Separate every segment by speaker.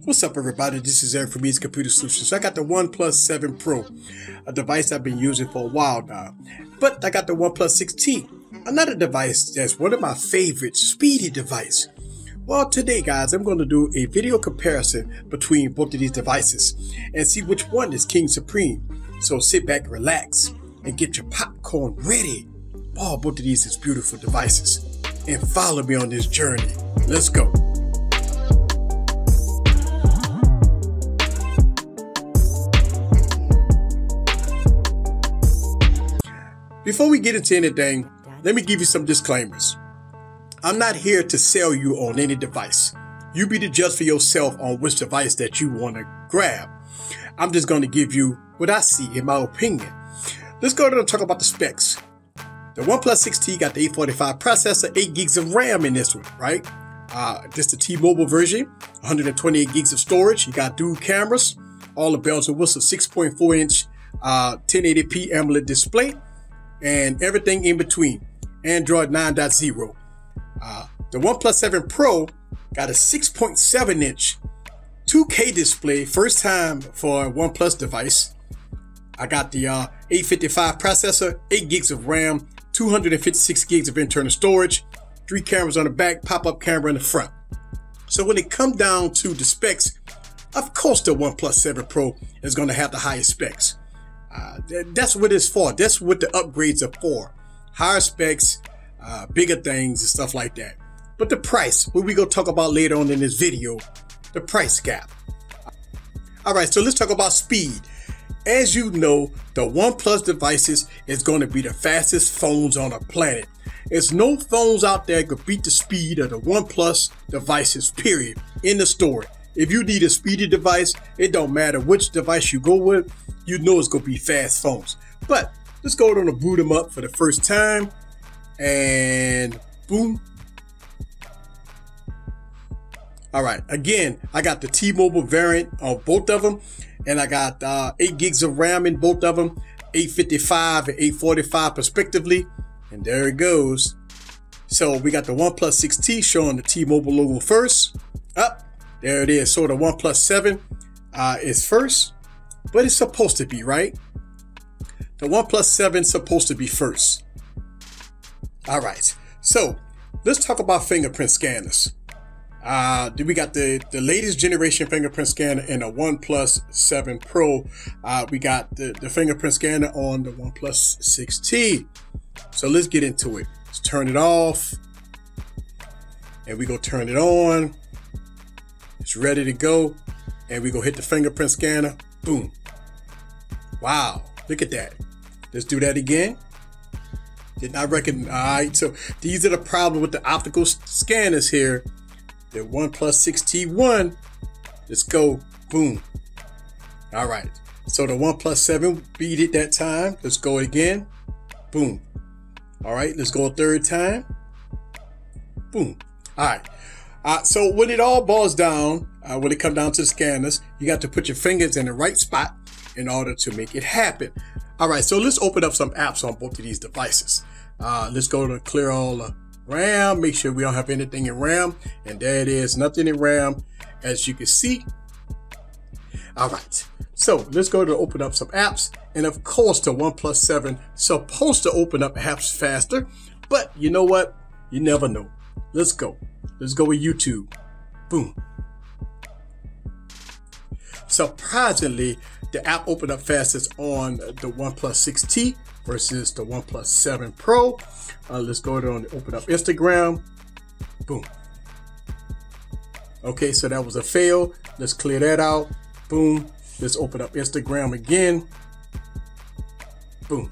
Speaker 1: What's up, everybody? This is Eric from Easy Computer Solutions. So I got the OnePlus 7 Pro, a device I've been using for a while now. But I got the OnePlus 6T, another device that's one of my favorite speedy device. Well, today, guys, I'm going to do a video comparison between both of these devices and see which one is King Supreme. So sit back, relax, and get your popcorn ready. Oh, both of these is beautiful devices. And follow me on this journey. Let's go. Before we get into anything, let me give you some disclaimers. I'm not here to sell you on any device. You be the judge for yourself on which device that you want to grab. I'm just going to give you what I see in my opinion. Let's go ahead and talk about the specs. The OnePlus 6T got the 845 processor, 8 gigs of RAM in this one, right? This is the T-Mobile version, 128 gigs of storage. You got dual cameras, all the bells and whistles, 6.4-inch 1080p AMOLED display, and everything in between. Android 9.0. The OnePlus 7 Pro got a 6.7-inch 2K display, first time for a OnePlus device. I got the 855 processor, 8 gigs of RAM, 256 gigs of internal storage, 3 cameras on the back, pop-up camera in the front. So when it comes down to the specs, of course the OnePlus 7 Pro is going to have the highest specs. That's what it's for. That's what the upgrades are for. Higher specs, bigger things and stuff like that. But the price, what we gonna talk about later on in this video, the price gap. All right, so let's talk about speed. As you know, the OnePlus devices is going to be the fastest phones on the planet. There's no phones out there could beat the speed of the OnePlus devices, period. In the story. If you need a speedy device, it don't matter which device you go with, you know it's going to be fast phones. But let's go ahead and boot them up for the first time. And boom. All right, again, I got the T-Mobile variant on both of them. And I got 8 gigs of RAM in both of them, 855 and 845 respectively. And there it goes. So we got the OnePlus 6T showing the T-Mobile logo first. Up. There it is. So the OnePlus 7 is first, but it's supposed to be, right? The OnePlus 7 is supposed to be first. All right. So let's talk about fingerprint scanners. We got the latest generation fingerprint scanner in the OnePlus 7 Pro. We got the fingerprint scanner on the OnePlus 6T. So let's get into it. Let's turn it off. And we go turn it on. It's ready to go, and we go hit the fingerprint scanner. Boom. Wow, look at that. Let's do that again. Did not recognize. All right, so these are the problem with the optical scanners here. The OnePlus 6T1. Let's go. Boom. All right. So the OnePlus 7 beat it that time. Let's go again. Boom. All right, let's go a third time. Boom. All right. So when it all boils down, when it comes down to the scanners, you got to put your fingers in the right spot in order to make it happen. All right, so let's open up some apps on both of these devices. Let's go to clear all the RAM, make sure we don't have anything in RAM. And there it is, nothing in RAM, as you can see. All right, so let's go to open up some apps. And of course, the OnePlus 7 supposed to open up apps faster. But you know what? You never know. Let's go. Let's go with YouTube. Boom. Surprisingly, the app opened up fastest on the OnePlus 6T versus the OnePlus 7 Pro. Let's go on and open up Instagram. Boom. Okay, so that was a fail. Let's clear that out. Boom. Let's open up Instagram again. Boom.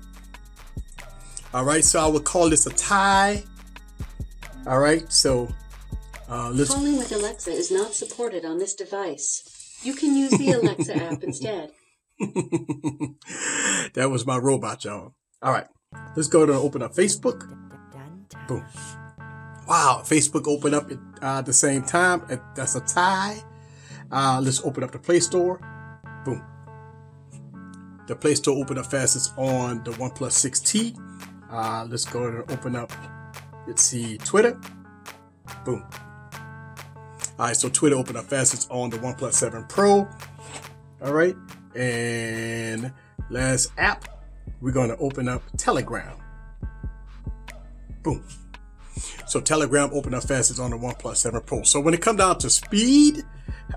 Speaker 1: All right, so I would call this a tie. All right, so let's...
Speaker 2: Calling with Alexa is not supported on this device. You can use the Alexa app instead.
Speaker 1: That was my robot, y'all. All right, let's go to open up Facebook. Boom. Wow, Facebook opened up at the same time. That's a tie. Let's open up the Play Store. Boom. The Play Store opened up fastest on the OnePlus 6T. Let's go and open up, let's see, Twitter. Boom. All right, so Twitter opened up fastest on the OnePlus 7 Pro. All right, and last app, we're going to open up Telegram. Boom. So Telegram opened up fastest on the OnePlus 7 Pro. So when it comes down to speed,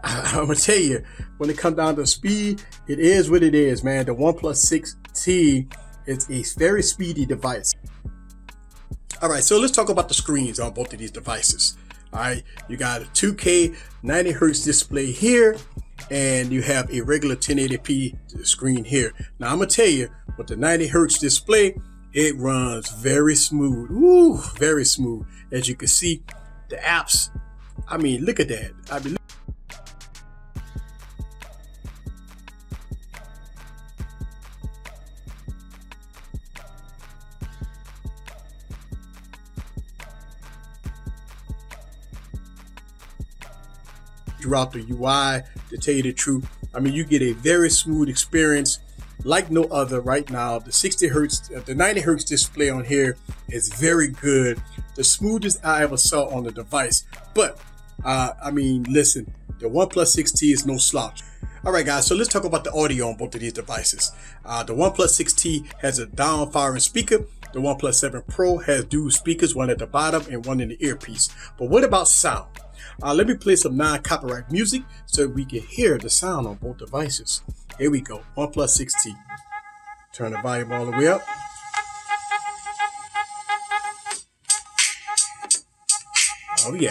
Speaker 1: I'm gonna tell you, when it comes down to speed, it is what it is, man. The OnePlus 6T is a very speedy device. All right, so let's talk about the screens on both of these devices. All right, you got a 2K 90 Hertz display here, and you have a regular 1080p screen here. Now I'm gonna tell you, with the 90 Hertz display, it runs very smooth. Ooh, very smooth. As you can see, the apps, I mean, look at that. I mean, throughout the UI, to tell you the truth, I mean, you get a very smooth experience like no other right now. The 60 Hertz, the 90 Hertz display on here is very good. The smoothest I ever saw on the device. But, I mean, listen, the OnePlus 6T is no slouch. All right, guys, so let's talk about the audio on both of these devices. The OnePlus 6T has a down-firing speaker. The OnePlus 7 Pro has dual speakers, one at the bottom and one in the earpiece. But what about sound? Let me play some non-copyright music so we can hear the sound on both devices. Here we go, OnePlus 6T. Turn the volume all the way up. Oh yeah.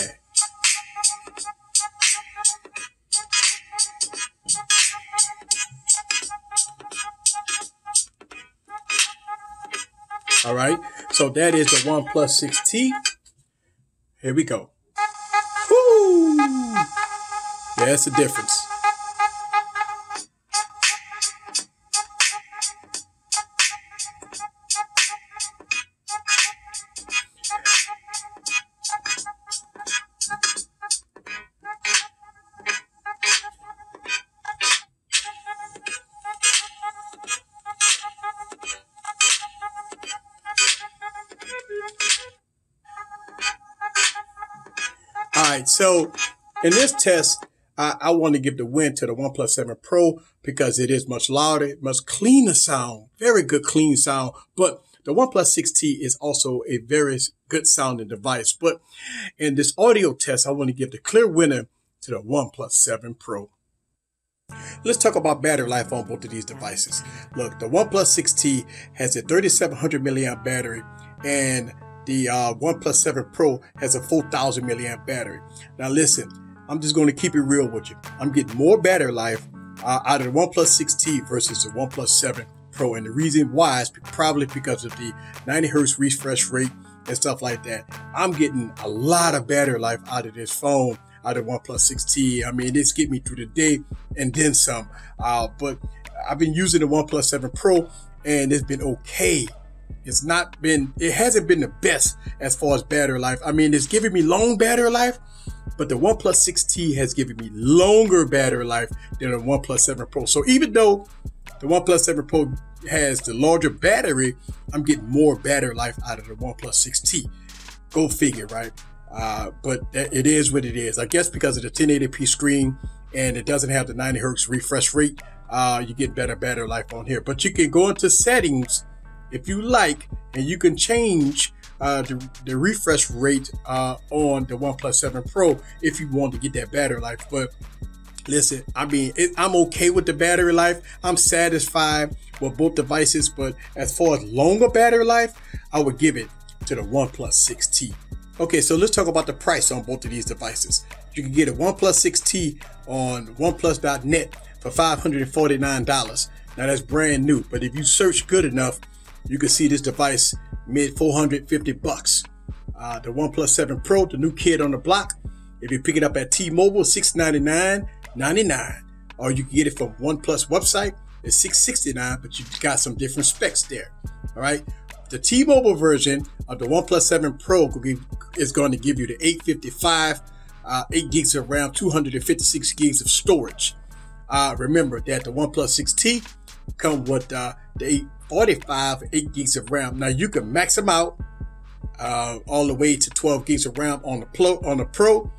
Speaker 1: All right, so that is the OnePlus 6T. Here we go. Woo! Yeah, that's the difference. All right, so in this test, I want to give the win to the OnePlus 7 Pro because it is much louder, much cleaner sound, very good clean sound. But the OnePlus 6T is also a very good sounding device. But in this audio test, I want to give the clear winner to the OnePlus 7 Pro. Let's talk about battery life on both of these devices. Look, the OnePlus 6T has a 3700 milliamp battery, and the OnePlus 7 Pro has a 4000 milliamp battery. Now listen, I'm just going to keep it real with you. I'm getting more battery life out of the OnePlus 6T versus the OnePlus 7 Pro. And the reason why is probably because of the 90 Hertz refresh rate and stuff like that. I'm getting a lot of battery life out of this phone, out of OnePlus 6T. I mean, it's getting me through the day and then some. But I've been using the OnePlus 7 Pro and it's been okay. It hasn't been the best as far as battery life. I mean, it's giving me long battery life, but the OnePlus 6T has given me longer battery life than the OnePlus 7 Pro. So even though the OnePlus 7 Pro has the larger battery, I'm getting more battery life out of the OnePlus 6T. Go figure, right? But it is what it is. I guess because of the 1080p screen and it doesn't have the 90 Hertz refresh rate, you get better battery life on here. But you can go into settings if you like, and you can change the refresh rate on the OnePlus 7 Pro if you want to get that battery life. But listen, I mean, I'm okay with the battery life. I'm satisfied with both devices, but as far as longer battery life, I would give it to the OnePlus 6T. Okay, so let's talk about the price on both of these devices. You can get a OnePlus 6T on OnePlus.net for $549. Now that's brand new, but if you search good enough, you can see this device mid $450. The OnePlus 7 Pro, the new kid on the block. If you pick it up at T-Mobile, $699.99, or you can get it from OnePlus website. It's $669, but you've got some different specs there. All right. The T-Mobile version of the OnePlus 7 Pro is going to give you the 855, 8 gigs of RAM, 256 gigs of storage. Remember that the OnePlus 6T come with the 845, 8 gigs of RAM. Now you can max them out all the way to 12 gigs of RAM on the Pro,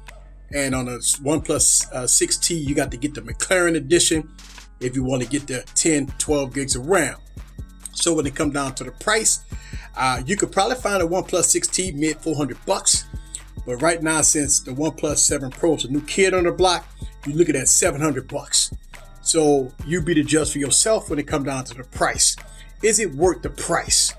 Speaker 1: And on the OnePlus 6T, you got to get the McLaren edition if you want to get the 10, 12 gigs of RAM. So when it comes down to the price, you could probably find a OnePlus 6T mid $400. But right now, since the OnePlus 7 Pro is a new kid on the block, you're looking at $700. So you be the judge for yourself when it comes down to the price. Is it worth the price?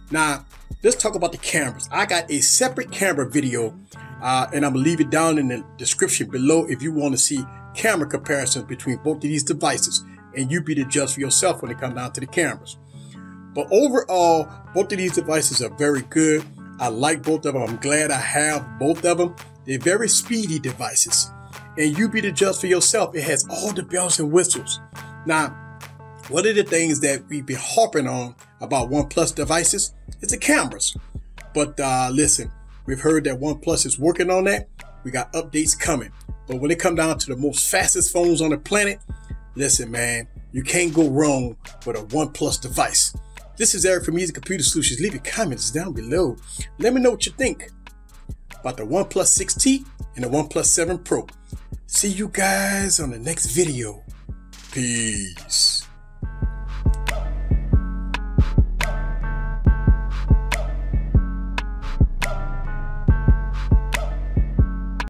Speaker 1: Now, let's talk about the cameras. I got a separate camera video, and I'm gonna leave it down in the description below if you want to see camera comparisons between both of these devices, and you be the judge for yourself when it comes down to the cameras. But overall, both of these devices are very good. I like both of them. I'm glad I have both of them. They're very speedy devices, and you be the judge for yourself. It has all the bells and whistles. Now, one of the things that we've been harping on about OnePlus devices is the cameras. But listen, we've heard that OnePlus is working on that. We got updates coming. But when it comes down to the most fastest phones on the planet, listen, man, you can't go wrong with a OnePlus device. This is Eric from Easy Computer Solutions. Leave your comments down below. Let me know what you think about the OnePlus 6T and the OnePlus 7 Pro. See you guys on the next video. Peace.